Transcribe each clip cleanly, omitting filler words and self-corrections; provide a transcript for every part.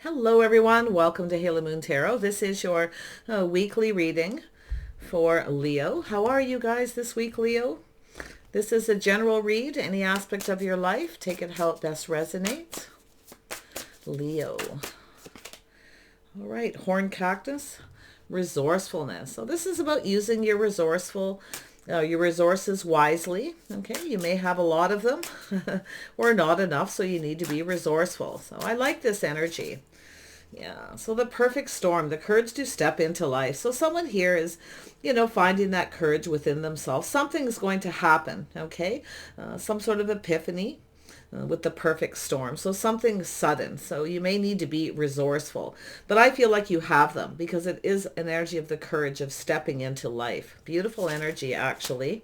Hello everyone, welcome to Halo Moon Tarot. This is your weekly reading for Leo. How are you guys this week, Leo? This is a general read, any aspect of your life. Take it how it best resonates. Leo. All right, horn cactus, resourcefulness. So this is about using your your resources wisely. Okay, you may have a lot of them or not enough, so you need to be resourceful. So I like this energy. Yeah, so the perfect storm, the courage to step into life. So someone here is, finding that courage within themselves. Something's going to happen, okay? Some sort of epiphany with the perfect storm. So something sudden. So you may need to be resourceful. But I feel like you have them because it is an energy of the courage of stepping into life. Beautiful energy, actually.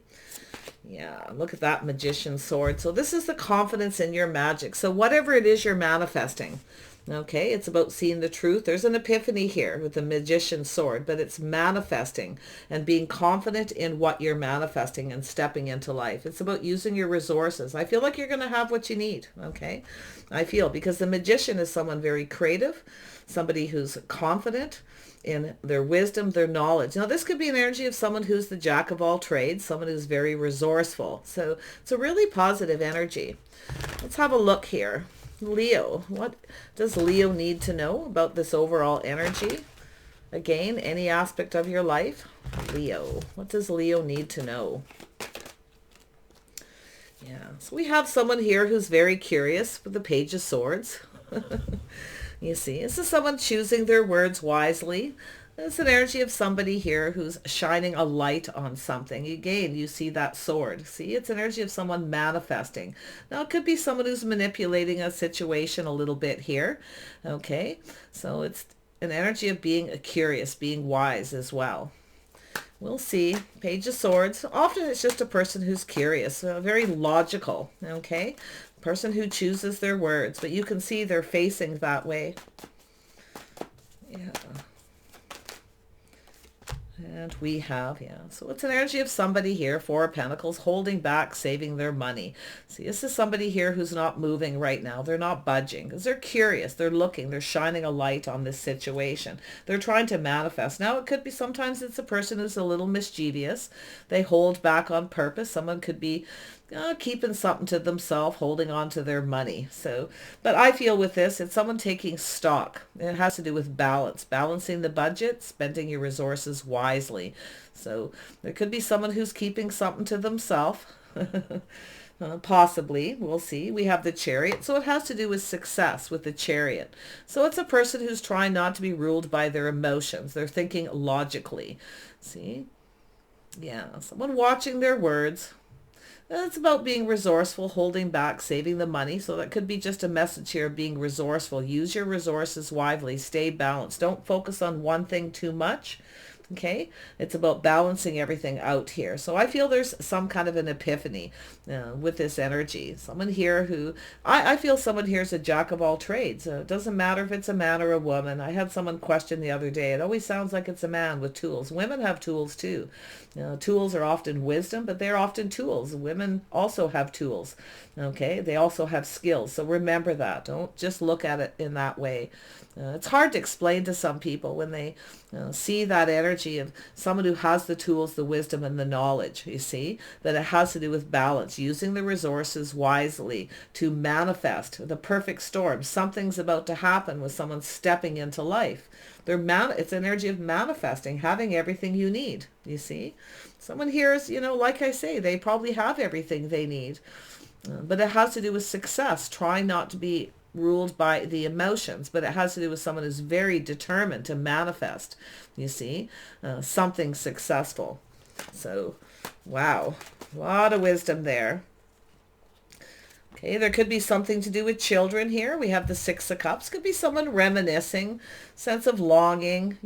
Yeah, look at that magician sword. So this is the confidence in your magic. So whatever it is you're manifesting, okay, it's about seeing the truth. There's an epiphany here with the magician sword, but it's manifesting and being confident in what you're manifesting and stepping into life. It's about using your resources. I feel like you're going to have what you need, okay? I feel because the magician is someone very creative, somebody who's confident in their wisdom, their knowledge. Now, this could be an energy of someone who's the jack of all trades, someone who's very resourceful. So it's a really positive energy. Let's have a look here. Leo, what does Leo need to know about this overall energy? Again, any aspect of your life. Leo, what does Leo need to know? Yeah, so we have someone here who's very curious with the Page of Swords. You see, this is someone choosing their words wisely. It's an energy of somebody here who's shining a light on something. Again, you see that sword. See, it's an energy of someone manifesting. Now, it could be someone who's manipulating a situation a little bit here. Okay, so it's an energy of being curious, being wise as well. We'll see. Page of Swords. Often it's just a person who's curious, very logical, okay? Person who chooses their words, but you can see they're facing that way. Yeah. And we have, so it's an energy of somebody here, Four of Pentacles, holding back, saving their money. See, this is somebody here who's not moving right now. They're not budging because they're curious. They're looking. They're shining a light on this situation. They're trying to manifest. Now, it could be sometimes it's a person who's a little mischievous. They hold back on purpose. Someone could be keeping something to themselves, holding on to their money. So, but I feel with this, it's someone taking stock. It has to do with balance, balancing the budget, spending your resources wisely. So there could be someone who's keeping something to themselves. Possibly, we'll see. We have the Chariot, so it has to do with success with the Chariot. So it's a person who's trying not to be ruled by their emotions. They're thinking logically. See? Yeah, someone watching their words. It's about being resourceful, holding back, saving the money. So that could be just a message here of being resourceful. Use your resources wisely. Stay balanced. Don't focus on one thing too much. Okay, it's about balancing everything out here. So I feel there's some kind of an epiphany with this energy. Someone here who, I feel someone here is a jack of all trades. It doesn't matter if it's a man or a woman. I had someone question the other day, it always sounds like it's a man with tools. Women have tools too. Tools are often wisdom, but they're often tools. Women also have tools. Okay, they also have skills. So remember that. Don't just look at it in that way. It's hard to explain to some people when they see that energy of someone who has the tools, the wisdom, and the knowledge, you see, that it has to do with balance, using the resources wisely to manifest the perfect storm. Something's about to happen with someone stepping into life. It's an energy of manifesting, having everything you need, you see. Someone here is, like I say, they probably have everything they need. But it has to do with success. Try not to be ruled by the emotions, but it has to do with someone who's very determined to manifest, you see, something successful. So, wow, a lot of wisdom there. Okay, there could be something to do with children here. We have the Six of Cups. Could be someone reminiscing, sense of longing,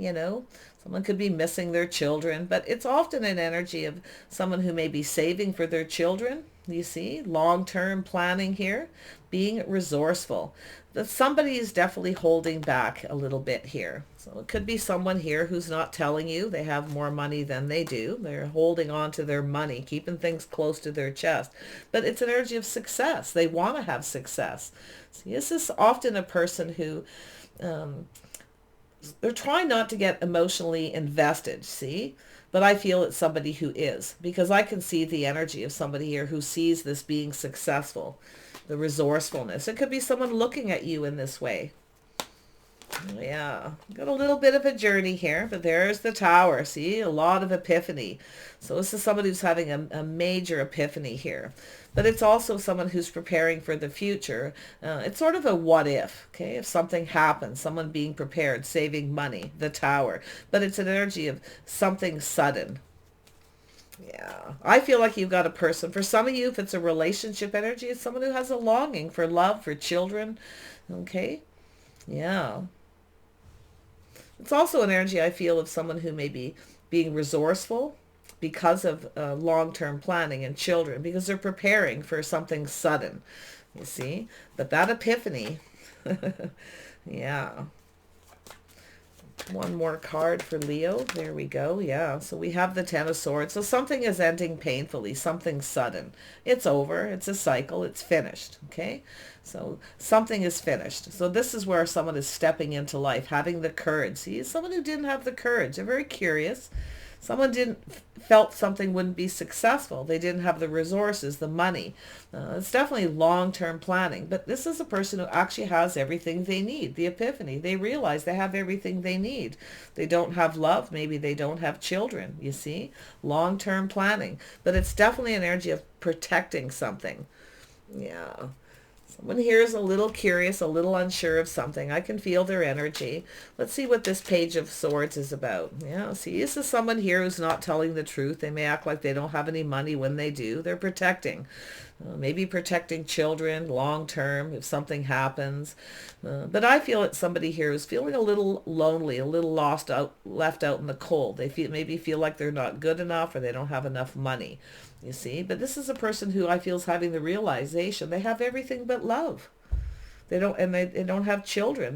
Someone could be missing their children, but it's often an energy of someone who may be saving for their children. You see, long-term planning here, being resourceful. That somebody is definitely holding back a little bit here. So it could be someone here who's not telling you they have more money than they do. They're holding on to their money, keeping things close to their chest. But it's an energy of success. They want to have success. See, this is often a person who They're trying not to get emotionally invested, see? But I feel it's somebody who is, because I can see the energy of somebody here who sees this being successful, the resourcefulness. It could be someone looking at you in this way. Yeah, got a little bit of a journey here, but there's the Tower. See, a lot of epiphany. So this is somebody who's having a major epiphany here. But it's also someone who's preparing for the future. It's sort of a what if, okay? If something happens, someone being prepared, saving money, the Tower. But it's an energy of something sudden. Yeah, I feel like you've got a person. For some of you, if it's a relationship energy, it's someone who has a longing for love, for children, okay? Yeah. It's also an energy I feel of someone who may be being resourceful because of long-term planning and children, because they're preparing for something sudden, you see. But that epiphany, yeah. One more card for Leo. There we go. Yeah. So we have the Ten of Swords. So something is ending painfully, something sudden. It's over. It's a cycle. It's finished. Okay. So something is finished. So this is where someone is stepping into life, having the courage. See, someone who didn't have the courage. They're very curious. Someone felt something wouldn't be successful. They didn't have the resources, the money. It's definitely long-term planning. But this is a person who actually has everything they need. The epiphany. They realize they have everything they need. They don't have love. Maybe they don't have children. You see? Long-term planning. But it's definitely an energy of protecting something. Yeah. Someone here is a little curious, a little unsure of something. I can feel their energy. Let's see what this Page of Swords is about. Yeah, see, this is someone here who's not telling the truth. They may act like they don't have any money when they do. They're protecting. Maybe protecting children long term if something happens. But I feel it's somebody here who's feeling a little lonely, a little lost out, left out in the cold. They maybe feel like they're not good enough or they don't have enough money. You see, but this is a person who I feel is having the realization they have everything but love. They don't, and they don't have children.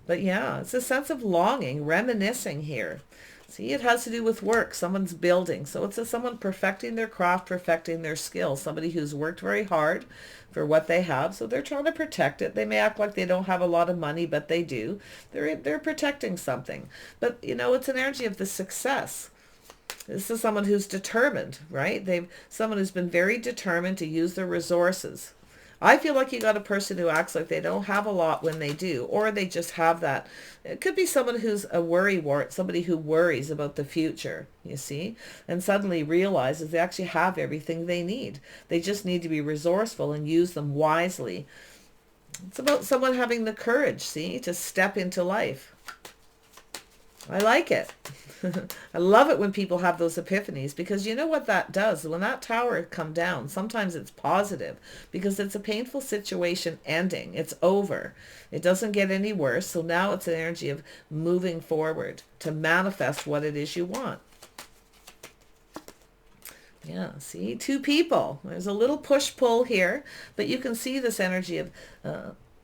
But yeah, it's a sense of longing, reminiscing here. See, it has to do with work. Someone's building. So it's someone perfecting their craft, perfecting their skill. Somebody who's worked very hard for what they have. So they're trying to protect it. They may act like they don't have a lot of money, but they do. They're protecting something. But, it's an energy of the success. This is someone who's determined, right? Someone who's been very determined to use their resources. I feel like you got a person who acts like they don't have a lot when they do, or they just have that. It could be someone who's a worrywart, somebody who worries about the future, you see, and suddenly realizes they actually have everything they need. They just need to be resourceful and use them wisely. It's about someone having the courage, see, to step into life. I like it. I love it when people have those epiphanies, because you know what that does? When that tower come down, sometimes it's positive because it's a painful situation ending. It's over. It doesn't get any worse. So now it's an energy of moving forward to manifest what it is you want. Yeah, see, two people. There's a little push-pull here, but you can see this energy of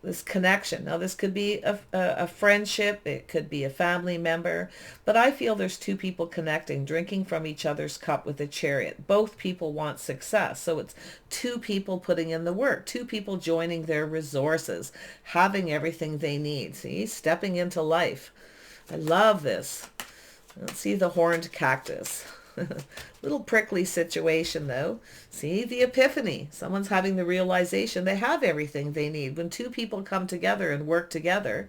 this connection. Now, this could be a friendship. It could be a family member. But I feel there's two people connecting, drinking from each other's cup with a Chariot. Both people want success. So it's two people putting in the work, two people joining their resources, having everything they need. See, stepping into life. I love this. Let's see the horned cactus. Little prickly situation though. See, the epiphany. Someone's having the realization they have everything they need. When two people come together and work together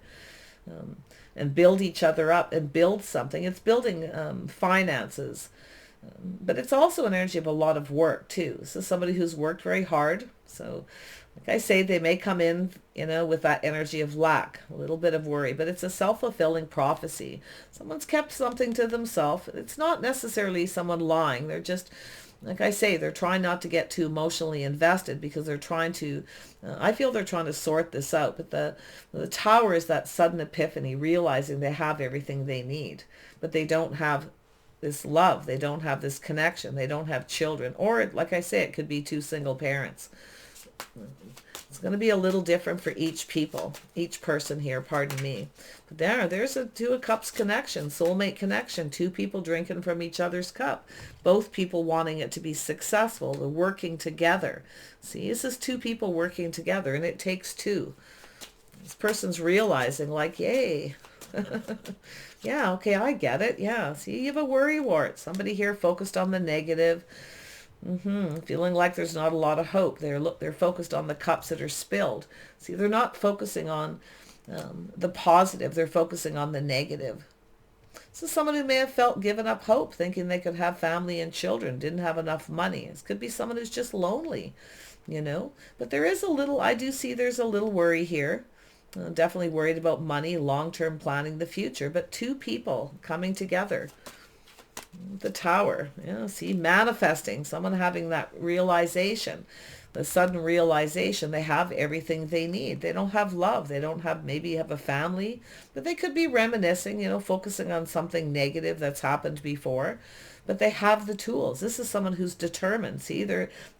and build each other up and build something, it's building finances. But it's also an energy of a lot of work too. So somebody who's worked very hard. So like I say, they may come in, with that energy of lack, a little bit of worry, but it's a self-fulfilling prophecy. Someone's kept something to themselves. It's not necessarily someone lying. They're just, like I say, they're trying not to get too emotionally invested because they're trying to, I feel they're trying to sort this out. But the tower is that sudden epiphany, realizing they have everything they need, but they don't have this love. They don't have this connection. They don't have children. Or, like I say, it could be two single parents. It's going to be a little different for each person here, pardon me. But there's a Two of Cups connection, soulmate connection, two people drinking from each other's cup, both people wanting it to be successful, they're working together. See, this is two people working together, and it takes two. This person's realizing like, yay. Yeah, okay, I get it. Yeah, see, you have a worry wart. Somebody here focused on the negative. Feeling like there's not a lot of hope. They're focused on the cups that are spilled. See, they're not focusing on the positive. They're focusing on the negative. So someone who may have felt given up hope, thinking they could have family and children, didn't have enough money. This could be someone who's just lonely, you know. But there is a little, I do see there's a little worry here. Definitely worried about money, long-term planning, the future. But two people coming together. The Tower, yeah, see, manifesting, someone having that realization, the sudden realization they have everything they need. They don't have love. They don't have, maybe have a family, but they could be reminiscing, you know, focusing on something negative that's happened before, but they have the tools. This is someone who's determined. See,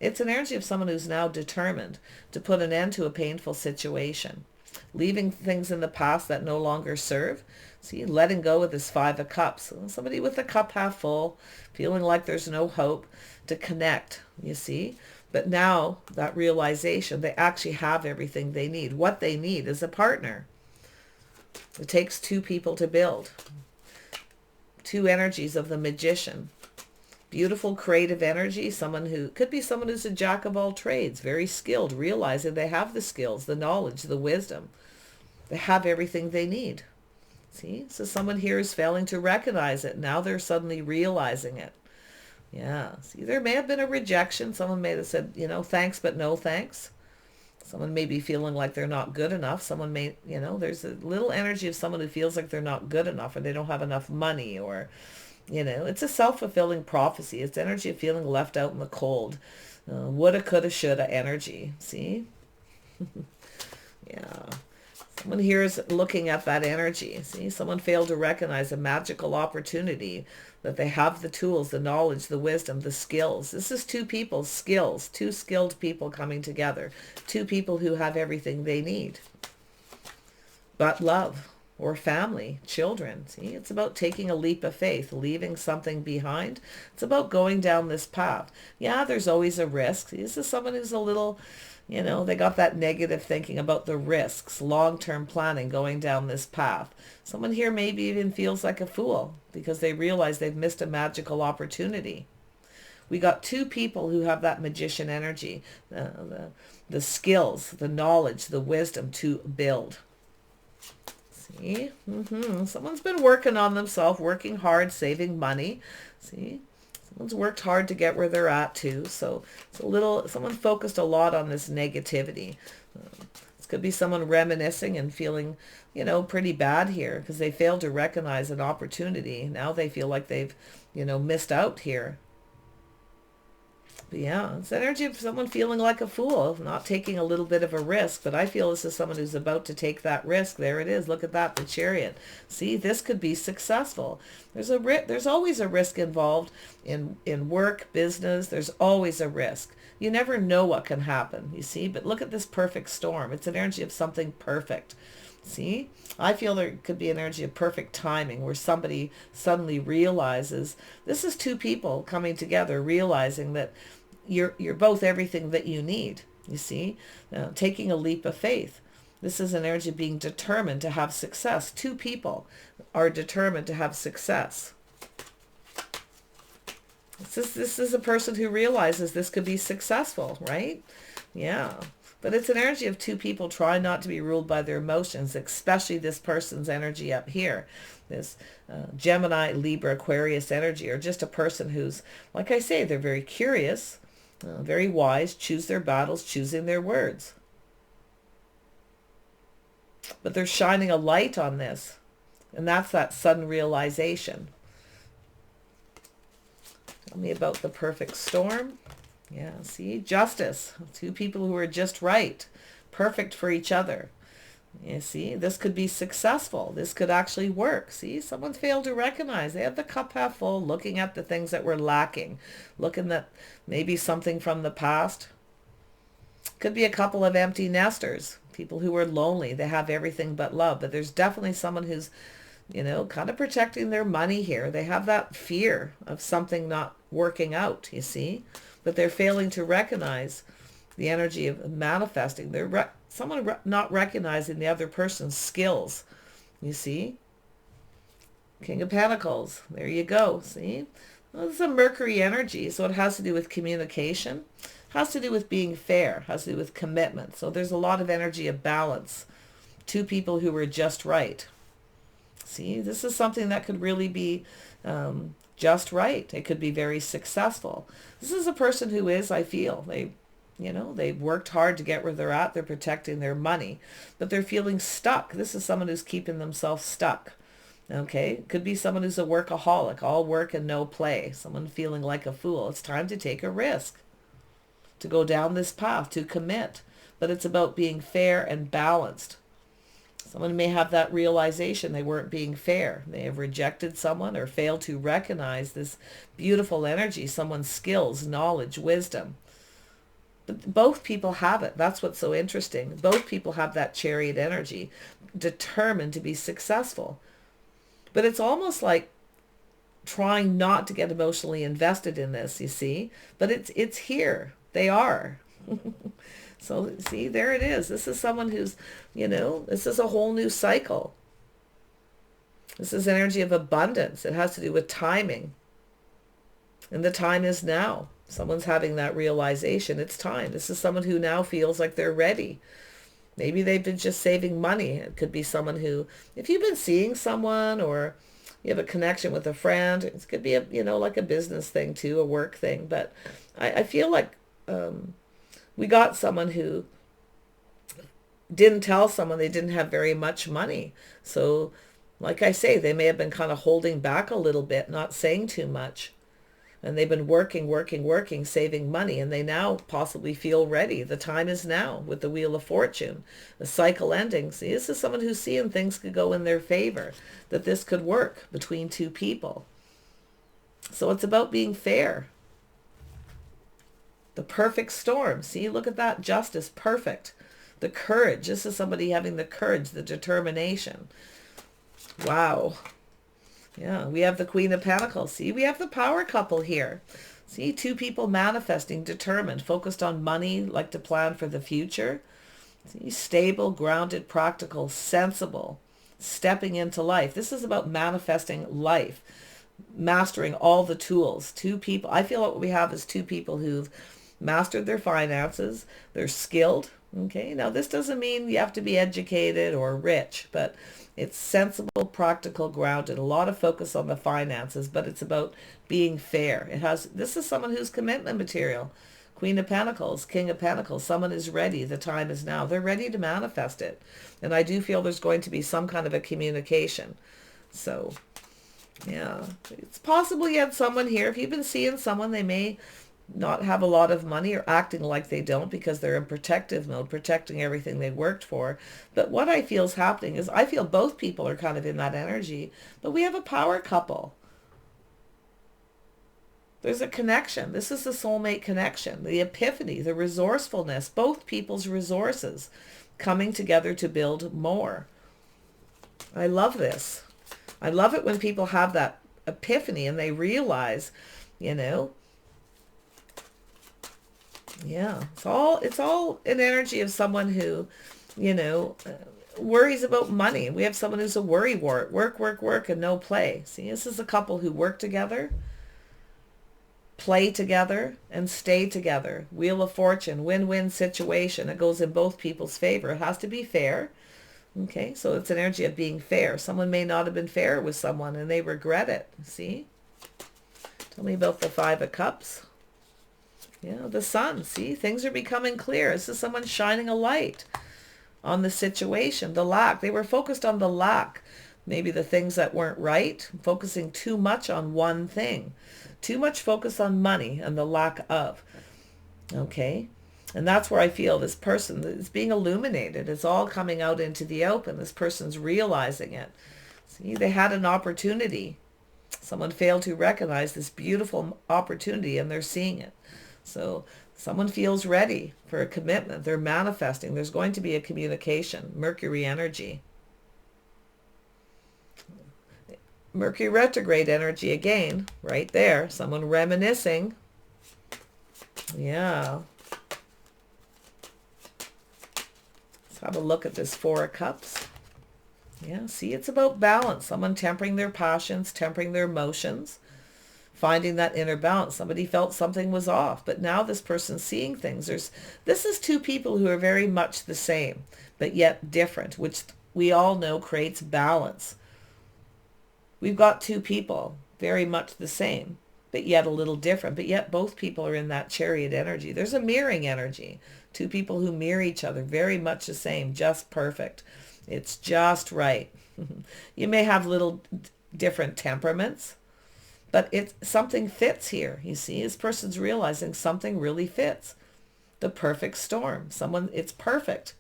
it's an energy of someone who's now determined to put an end to a painful situation, leaving things in the past that no longer serve. See, letting go of this Five of Cups. Somebody with a cup half full, feeling like there's no hope to connect, you see. But now that realization, they actually have everything they need. What they need is a partner. It takes two people to build. Two energies of the Magician. Beautiful creative energy. Someone who could be someone who's a jack of all trades, very skilled, realizing they have the skills, the knowledge, the wisdom. They have everything they need. See, so someone here is failing to recognize it. Now they're suddenly realizing it. Yeah, see, there may have been a rejection. Someone may have said, you know, thanks, but no thanks. Someone may be feeling like they're not good enough. Someone may, you know, there's a little energy of someone who feels like they're not good enough or they don't have enough money or, you know, it's a self-fulfilling prophecy. It's energy of feeling left out in the cold. Woulda, coulda, shoulda energy. See? Yeah. Someone here is looking at that energy. See, someone failed to recognize a magical opportunity, that they have the tools, the knowledge, the wisdom, the skills. This is two people's skills, two skilled people coming together, two people who have everything they need. But love or family, children. See, it's about taking a leap of faith, leaving something behind. It's about going down this path. Yeah, there's always a risk. This is someone who's a little, you know, they got that negative thinking about the risks, long-term planning, going down this path. Someone here maybe even feels like a fool because they realize they've missed a magical opportunity. We got two people who have that Magician energy, the skills, the knowledge, the wisdom to build. See? Someone's been working on themselves, working hard, saving money. See? Someone's worked hard to get where they're at too. So it's a little, someone focused a lot on this negativity. This could be someone reminiscing and feeling, you know, pretty bad here because they failed to recognize an opportunity. Now they feel like they've, you know, missed out here. But yeah, it's energy of someone feeling like a fool, not taking a little bit of a risk. But I feel this is someone who's about to take that risk. There it is. Look at that, the Chariot. See, this could be successful. There's always a risk involved in work, business. There's always a risk. You never know what can happen, you see. But look at this perfect storm. It's an energy of something perfect. See, I feel there could be an energy of perfect timing where somebody suddenly realizes this is two people coming together, realizing that you're both everything that you need. You see, taking a leap of faith. This is an energy of being determined to have success. Two people are determined to have success. This is a person who realizes this could be successful, right? Yeah. But it's an energy of two people trying not to be ruled by their emotions, especially this person's energy up here. This Gemini, Libra, Aquarius energy, or just a person who's, like I say, they're very curious, very wise, choose their battles, choosing their words. But they're shining a light on this, and that's that sudden realization. Tell me about the perfect storm. Yeah, see, justice. Two people who are just right, perfect for each other. You see, this could be successful. This could actually work. See, someone failed to recognize. They have the cup half full, looking at the things that were lacking, looking at maybe something from the past. Could be a couple of empty nesters, people who are lonely. They have everything but love, but there's definitely someone who's, you know, kind of protecting their money here. They have that fear of something not working out, you see. But they're failing to recognize the energy of manifesting. someone not recognizing the other person's skills. You see? King of Pentacles. There you go. See? Well, this is a Mercury energy, so it has to do with communication. Has to do with being fair. Has to do with commitment. So there's a lot of energy of balance. Two people who were just right. See? This is something that could really be just right. It could be very successful. This is a person who is, I feel, they've worked hard to get where they're at. They're protecting their money, but they're feeling stuck. This is someone who's keeping themselves stuck. Okay, could be someone who's a workaholic, all work and no play. Someone feeling like a fool. It's time to take a risk, to go down this path, to commit. But it's about being fair and balanced. Someone may have that realization they weren't being fair. They have rejected someone or failed to recognize this beautiful energy, someone's skills, knowledge, wisdom. But both people have it. That's what's so interesting. Both people have that Chariot energy, determined to be successful. But it's almost like trying not to get emotionally invested in this, you see. But it's here. They are. So, see, there it is. This is someone who's, this is a whole new cycle. This is energy of abundance. It has to do with timing. And the time is now. Someone's having that realization. It's time. This is someone who now feels like they're ready. Maybe they've been just saving money. It could be someone who, if you've been seeing someone or you have a connection with a friend, it could be like a business thing too, a work thing. But I feel like we got someone who didn't tell someone they didn't have very much money. So like I say, they may have been kind of holding back a little bit, not saying too much. And they've been working, saving money, and they now possibly feel ready. The time is now with the Wheel of Fortune, the cycle ending. See, this is someone who's seeing things could go in their favor, that this could work between two people. So it's about being fair. The perfect storm. See, look at that. Justice, perfect. The courage. This is somebody having the courage, the determination. Wow. Yeah, we have the Queen of Pentacles. See, we have the power couple here. See, two people manifesting, determined, focused on money, like to plan for the future. See, stable, grounded, practical, sensible, stepping into life. This is about manifesting life, mastering all the tools. Two people, I feel what we have is two people who've mastered their finances. They're skilled. Okay, now this doesn't mean you have to be educated or rich, but it's sensible, practical, grounded. A lot of focus on the finances, but it's about being fair. This is someone who's commitment material. Queen of Pentacles, King of Pentacles. Someone is ready. The time is now. They're ready to manifest it. And I do feel there's going to be some kind of a communication. So, yeah. It's possible you have someone here. If you've been seeing someone, they may not have a lot of money or acting like they don't because they're in protective mode, protecting everything they worked for. But what I feel is happening is I feel both people are kind of in that energy, but we have a power couple. There's a connection. This is the soulmate connection, the epiphany, the resourcefulness, both people's resources coming together to build more. I love this. I love it when people have that epiphany and they realize, yeah, it's all an energy of someone who, worries about money. We have someone who's a worry wart, work, and no play. See, this is a couple who work together, play together, and stay together. Wheel of Fortune, win-win situation. It goes in both people's favor. It has to be fair. Okay, so it's an energy of being fair. Someone may not have been fair with someone and they regret it. See? Tell me about the Five of Cups. Yeah, the Sun. See, things are becoming clear. This is someone shining a light on the situation, the lack. They were focused on the lack. Maybe the things that weren't right, focusing too much on one thing. Too much focus on money and the lack of. Okay? And that's where I feel this person is being illuminated. It's all coming out into the open. This person's realizing it. See, they had an opportunity. Someone failed to recognize this beautiful opportunity and they're seeing it. So someone feels ready for a commitment. They're manifesting. There's going to be a communication. Mercury energy. Mercury retrograde energy again, right there. Someone reminiscing. Yeah. have a look at this Four of Cups. Yeah, see, it's about balance. Someone tempering their passions, tempering their emotions, finding that inner balance. Somebody felt something was off, but now this person's seeing things. This is two people who are very much the same, but yet different, which we all know creates balance. We've got two people very much the same, but yet a little different, but yet both people are in that Chariot energy. There's a mirroring energy. Two people who mirror each other, very much the same, just perfect. It's just right. You may have little different temperaments, but something fits here. You see, this person's realizing something really fits. The perfect storm. It's perfect.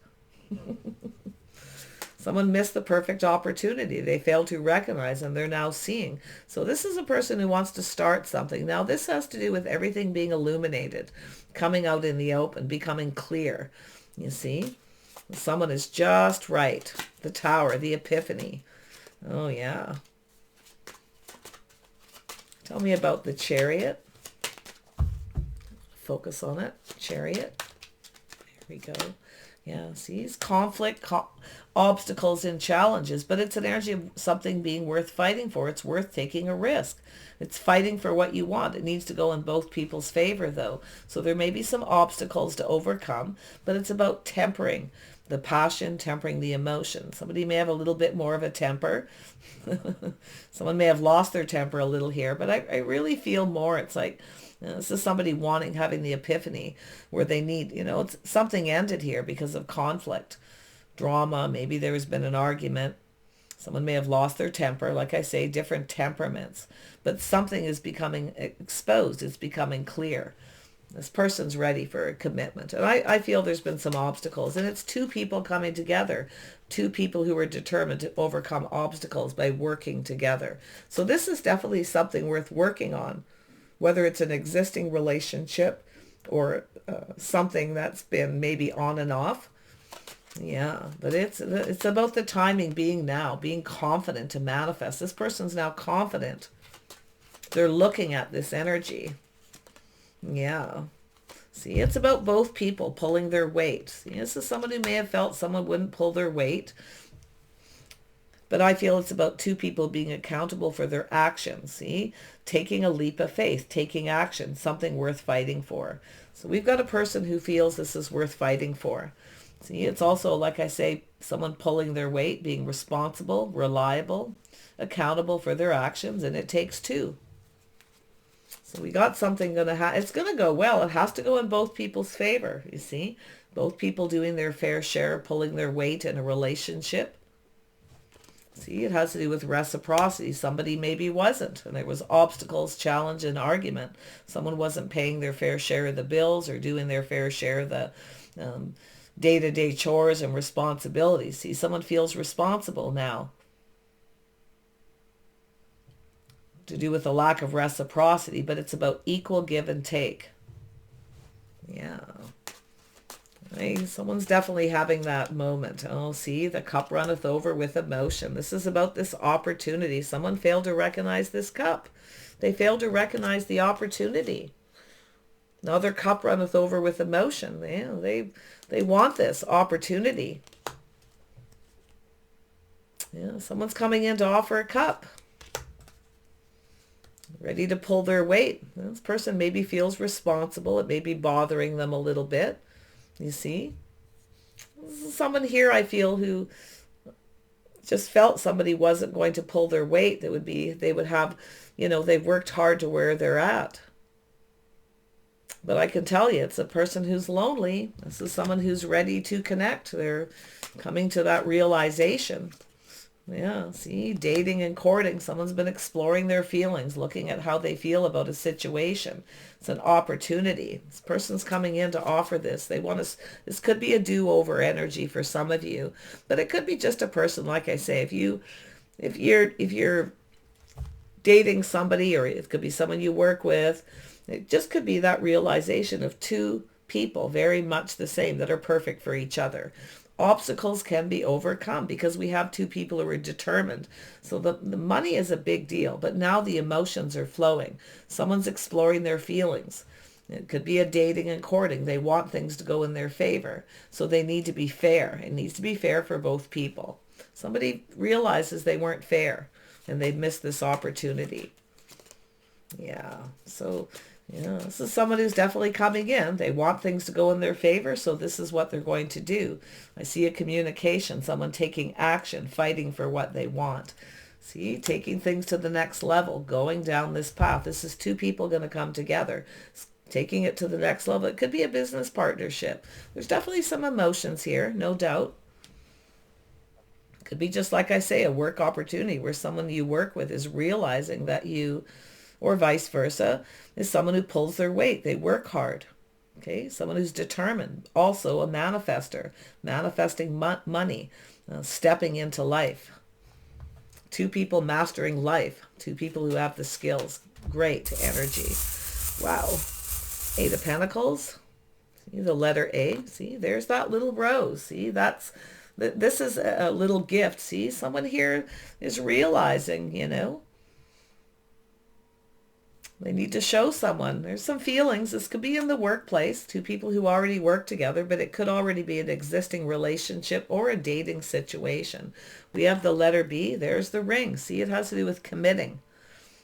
Someone missed the perfect opportunity. They failed to recognize, and they're now seeing. So this is a person who wants to start something. Now this has to do with everything being illuminated, coming out in the open, becoming clear. You see? Someone is just right. The Tower, the Epiphany. Oh yeah. Tell me about the Chariot. Focus on it. Chariot. Here we go. Yeah, see, it's conflict, obstacles, and challenges, but it's an energy of something being worth fighting for. It's worth taking a risk. It's fighting for what you want. It needs to go in both people's favor, though. So there may be some obstacles to overcome, but it's about tempering the passion, tempering the emotion. Somebody may have a little bit more of a temper. Someone may have lost their temper a little here, but I really feel more. It's like, this is somebody having the epiphany where they need, it's something ended here because of conflict, drama. Maybe there has been an argument. Someone may have lost their temper. Like I say, different temperaments, but something is becoming exposed. It's becoming clear. This person's ready for a commitment. And I feel there's been some obstacles, and it's two people coming together, two people who are determined to overcome obstacles by working together. So this is definitely something worth working on. Whether it's an existing relationship or something that's been maybe on and off. Yeah, but it's about the timing being now, being confident to manifest. This person's now confident. They're looking at this energy. Yeah. See, it's about both people pulling their weight. See, this is someone who may have felt someone wouldn't pull their weight. But I feel it's about two people being accountable for their actions. See, taking a leap of faith, taking action, something worth fighting for. So we've got a person who feels this is worth fighting for. See, it's also, like I say, someone pulling their weight, being responsible, reliable, accountable for their actions, and it takes two. So we got something it's going to go well. It has to go in both people's favor, you see. Both people doing their fair share, pulling their weight in a relationship. See, it has to do with reciprocity. Somebody maybe wasn't, and there was obstacles, challenge, and argument. Someone wasn't paying their fair share of the bills or doing their fair share of the day-to-day chores and responsibilities. See, someone feels responsible now. To do with a lack of reciprocity, but it's about equal give and take. Yeah. Someone's definitely having that moment. Oh, see, the cup runneth over with emotion. This is about this opportunity. Someone failed to recognize this cup. They failed to recognize the opportunity. Now their cup runneth over with emotion. They want this opportunity. Yeah, someone's coming in to offer a cup. Ready to pull their weight. This person maybe feels responsible. It may be bothering them a little bit. You see? Someone here I feel who just felt somebody wasn't going to pull their weight. They would have, they've worked hard to where they're at. But I can tell you, it's a person who's lonely. This is someone who's ready to connect. They're coming to that realization. Yeah, see, dating and courting. Someone's been exploring their feelings, looking at how they feel about a situation. It's an opportunity. This person's coming in to offer this. This could be a do-over energy for some of you, but it could be just a person, like I say, if you're dating somebody, or it could be someone you work with, it just could be that realization of two people very much the same that are perfect for each other. Obstacles can be overcome because we have two people who are determined. So the money is a big deal, but now the emotions are flowing. Someone's exploring their feelings. It could be a dating and courting. They want things to go in their favor. So they need to be fair. It needs to be fair for both people. Somebody realizes they weren't fair and they've missed this opportunity. Yeah. So, this is someone who's definitely coming in. They want things to go in their favor. So this is what they're going to do. I see a communication, someone taking action, fighting for what they want. See, taking things to the next level, going down this path. This is two people going to come together, taking it to the next level. It could be a business partnership. There's definitely some emotions here, no doubt. It could be just like I say, a work opportunity where someone you work with is realizing that you, or vice versa, is someone who pulls their weight. They work hard. Okay, someone who's determined. Also a manifester, manifesting money, stepping into life. Two people mastering life. Two people who have the skills. Great energy. Wow. 8 of Pentacles. See the letter A. See, there's that little rose. See, this is a little gift. See, someone here is realizing, they need to show someone. There's some feelings. This could be in the workplace. Two people who already work together, but it could already be an existing relationship or a dating situation. We have the letter B. There's the ring. See, it has to do with committing.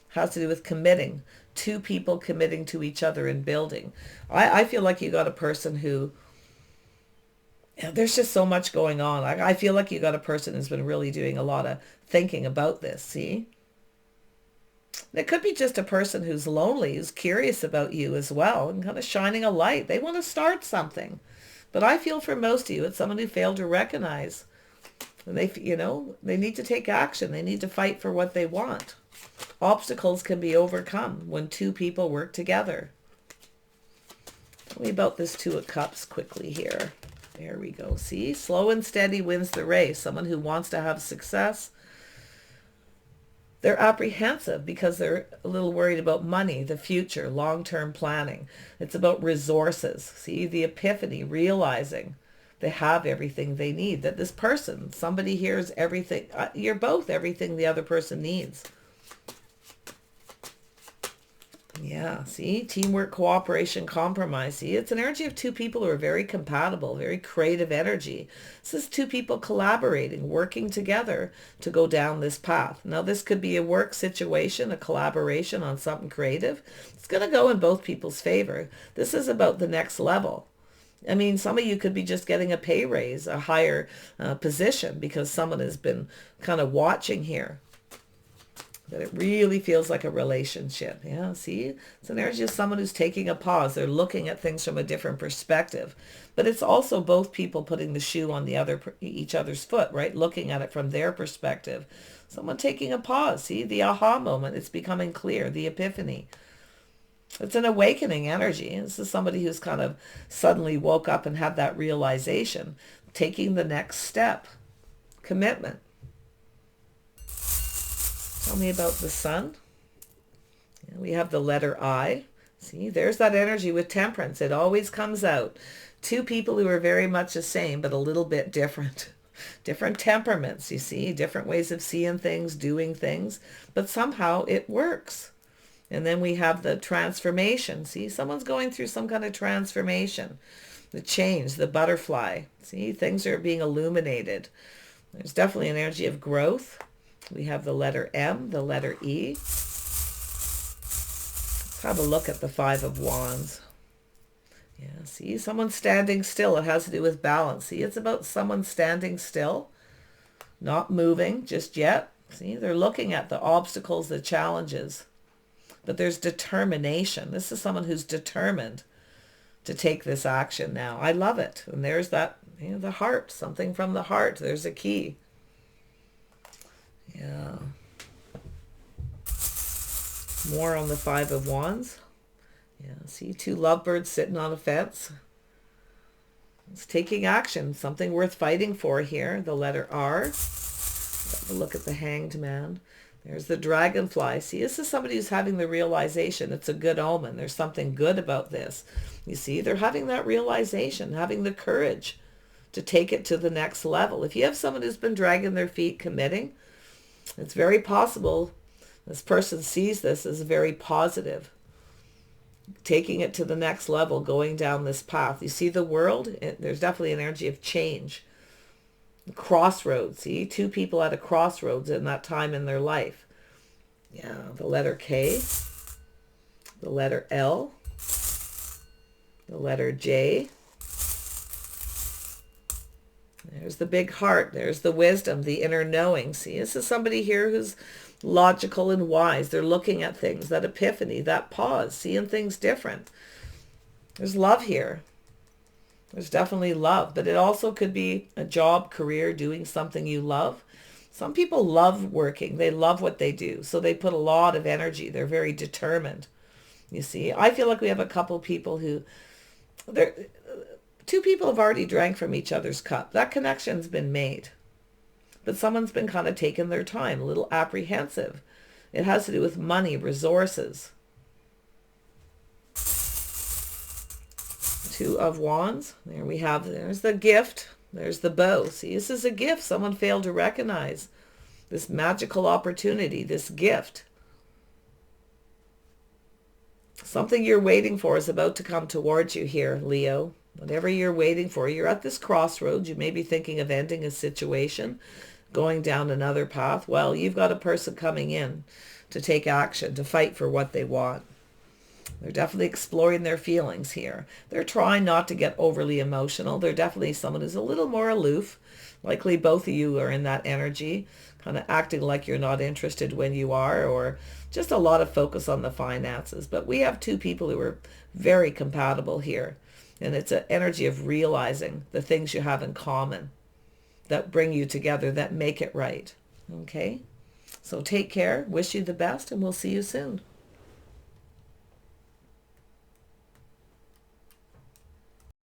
It has to do with committing. Two people committing to each other and building. I feel like you got a person who, there's just so much going on. I feel like you got a person who's been really doing a lot of thinking about this, see? It could be just a person who's lonely, who's curious about you as well, and kind of shining a light. They want to start something. But I feel for most of you, it's someone who failed to recognize. And they need to take action. They need to fight for what they want. Obstacles can be overcome when two people work together. Tell me about this Two of Cups quickly here. There we go. See, slow and steady wins the race. Someone who wants to have success. They're apprehensive because they're a little worried about money, the future, long-term planning. It's about resources. See, the epiphany, realizing they have everything they need. That this person, somebody here is everything. You're both everything the other person needs. Yeah, see, teamwork, cooperation, compromise. See, it's an energy of two people who are very compatible, very creative energy. This is two people collaborating, working together to go down this path. Now, this could be a work situation, a collaboration on something creative. It's going to go in both people's favor. This is about the next level. I mean, some of you could be just getting a pay raise, a higher position because someone has been kind of watching here. That it really feels like a relationship. Yeah, see? It's an energy of someone who's taking a pause. They're looking at things from a different perspective. But it's also both people putting the shoe on each other's foot, right? Looking at it from their perspective. Someone taking a pause. See? The aha moment. It's becoming clear. The epiphany. It's an awakening energy. This is somebody who's kind of suddenly woke up and had that realization. Taking the next step. Commitment. Tell me about the sun. We have the letter I. See, there's that energy with temperance. It always comes out. Two people who are very much the same, but a little bit different. Different temperaments, you see. Different ways of seeing things, doing things. But somehow it works. And then we have the transformation. See, someone's going through some kind of transformation. The change, the butterfly. See, things are being illuminated. There's definitely an energy of growth. We have the letter M, the letter E. Let's have a look at the Five of Wands. Yeah, see, someone standing still. It has to do with balance. See, it's about someone standing still, not moving just yet. See, they're looking at the obstacles, the challenges. But there's determination. This is someone who's determined to take this action now. I love it. And there's that, the heart, something from the heart. There's a key. Yeah. More on the Five of Wands. Yeah, see, two lovebirds sitting on a fence. It's taking action, something worth fighting for here. The letter R. Have a look at the Hanged Man. There's the dragonfly. See, this is somebody who's having the realization. It's a good omen. There's something good about this. You see, they're having that realization, having the courage to take it to the next level. If you have someone who's been dragging their feet, committing, it's very possible this person sees this as very positive. taking it to the next level, going down this path. You see the world? There's definitely an energy of change. Crossroads. See, two people at a crossroads in that time in their life. Yeah, the letter K, the letter L, the letter J. There's the big heart. There's the wisdom, the inner knowing. See, this is somebody here who's logical and wise. They're looking at things, that epiphany, that pause, seeing things different. There's love here. There's definitely love, but it also could be a job, career, doing something you love. Some people love working. They love what they do. So they put a lot of energy. They're very determined. You see, I feel like we have a couple people who, two people have already drank from each other's cup. That connection's been made. But someone's been kind of taking their time, a little apprehensive. It has to do with money, resources. Two of Wands. There we have, there's the gift. There's the bow. See, this is a gift. Someone failed to recognize this magical opportunity, this gift. Something you're waiting for is about to come towards you here, Leo. Whatever you're waiting for, you're at this crossroads. You may be thinking of ending a situation, going down another path. Well, you've got a person coming in to take action, to fight for what they want. They're definitely exploring their feelings here. They're trying not to get overly emotional. They're definitely someone who's a little more aloof. Likely both of you are in that energy, kind of acting like you're not interested when you are, or just a lot of focus on the finances. But we have two people who are very compatible here. And it's an energy of realizing the things you have in common that bring you together, that make it right. Okay? So take care. Wish you the best, and we'll see you soon.